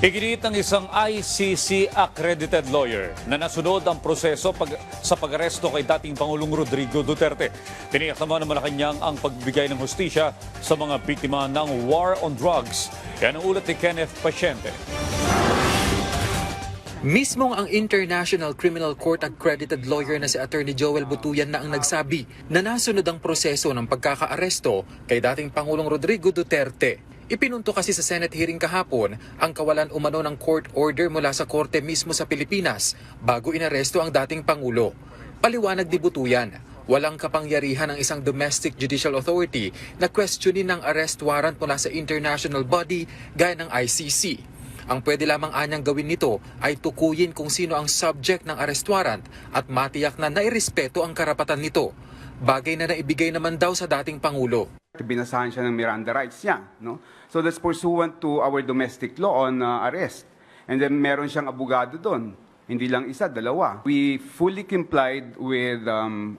Iginiit ng isang ICC-accredited lawyer na nasunod ang proseso sa pag-aresto kay dating Pangulong Rodrigo Duterte. Tiniyak naman ng Malacanang ang pagbigay ng hustisya sa mga biktima ng war on drugs. Yan ang ulat ni Kenneth Pasyente. Mismong ang International Criminal Court accredited lawyer na si Attorney Joel Butuyan na ang nagsabi na nasunod ang proseso ng pagkakaaresto kay dating Pangulong Rodrigo Duterte. Ipinunto kasi sa Senate hearing kahapon ang kawalan umano ng court order mula sa korte mismo sa Pilipinas bago inaresto ang dating Pangulo. Paliwanag ni Butuyan, walang kapangyarihan ng isang domestic judicial authority na questionin ng arrest warrant mula sa international body gaya ng ICC. Ang pwede lamang anyang gawin nito ay tukuyin kung sino ang subject ng arrest warrant at matiyak na nairespeto ang karapatan nito. Bagay na naibigay naman daw sa dating Pangulo. Binasahan siya ng Miranda rights niya, no? So that's pursuant to our domestic law on arrest. And then meron siyang abogado doon. Hindi lang isa, dalawa. We fully complied with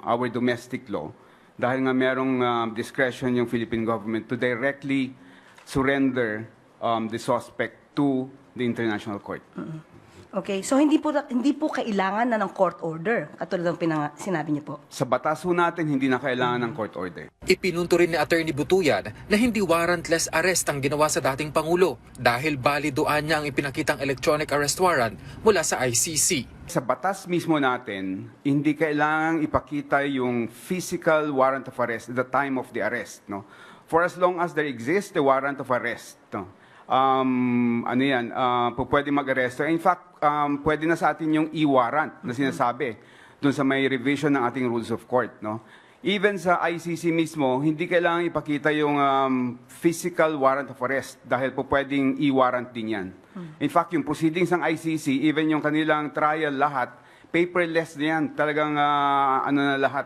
our domestic law dahil nga merong discretion yung Philippine government to directly surrender the suspect to the international court. Okay, so hindi po kailangan na ng court order, katulad ng sinabi niyo po. Sa batas ho natin, hindi na kailangan ng court order. Ipinunto rin ni Attorney Butuyan na hindi warrantless arrest ang ginawa sa dating Pangulo dahil balidoan niya ang ipinakitang electronic arrest warrant mula sa ICC. Sa batas mismo natin, hindi kailangang ipakita yung physical warrant of arrest at the time of the arrest, no? For as long as there exists the warrant of arrest, no? Pwede mag-aresto. In fact, pwede na sa atin yung e-warrant na sinasabi doon sa may revision ng ating rules of court, no? Even sa ICC mismo, hindi kailangan ipakita yung physical warrant of arrest dahil po pwedeng e-warrant din yan. In fact, yung proceedings ng ICC, even yung kanilang trial lahat, paperless na yan. Talagang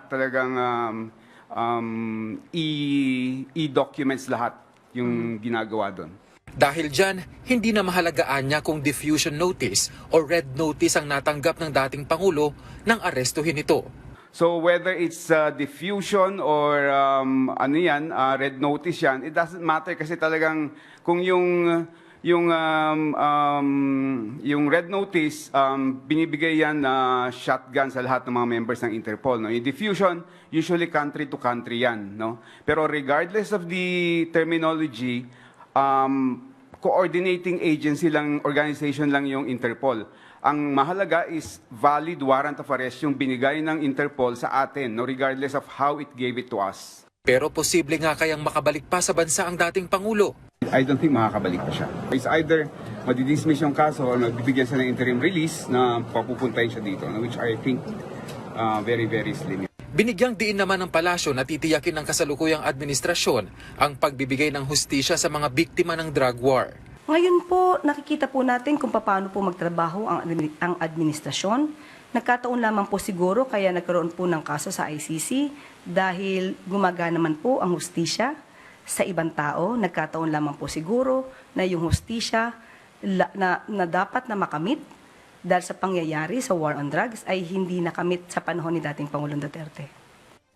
talagang e-documents lahat yung ginagawa doon. Dahil dyan, hindi na mahalagaan niya kung diffusion notice o red notice ang natanggap ng dating Pangulo nang arestuhin ito. So whether it's diffusion or red notice yan, it doesn't matter kasi talagang kung yung red notice, binibigay yan na shotgun sa lahat ng mga members ng Interpol. No? Yung diffusion, usually country to country yan. No? Pero regardless of the terminology, coordinating agency lang, organization lang yung Interpol. Ang mahalaga is valid warrant of arrest yung binigay ng Interpol sa atin, no, regardless of how it gave it to us. Pero posible nga kayang makabalik pa sa bansa ang dating Pangulo. I don't think makakabalik pa siya. It's either madidismiss yung kaso or magbibigyan siya ng interim release na papupuntahin siya dito, no, which I think very, very slim. Binigyang diin naman ng palasyo na titiyakin ng kasalukuyang administrasyon ang pagbibigay ng hustisya sa mga biktima ng drug war. Ngayon po, nakikita po natin kung paano po magtrabaho ang administrasyon. Nagkataon lamang po siguro kaya nagkaroon po ng kaso sa ICC dahil gumagana naman po ang hustisya sa ibang tao. Nagkataon lamang po siguro na yung hustisya na dapat na makamit dahil sa pangyayari sa war on drugs ay hindi nakamit sa panahon ni dating Pangulong Duterte.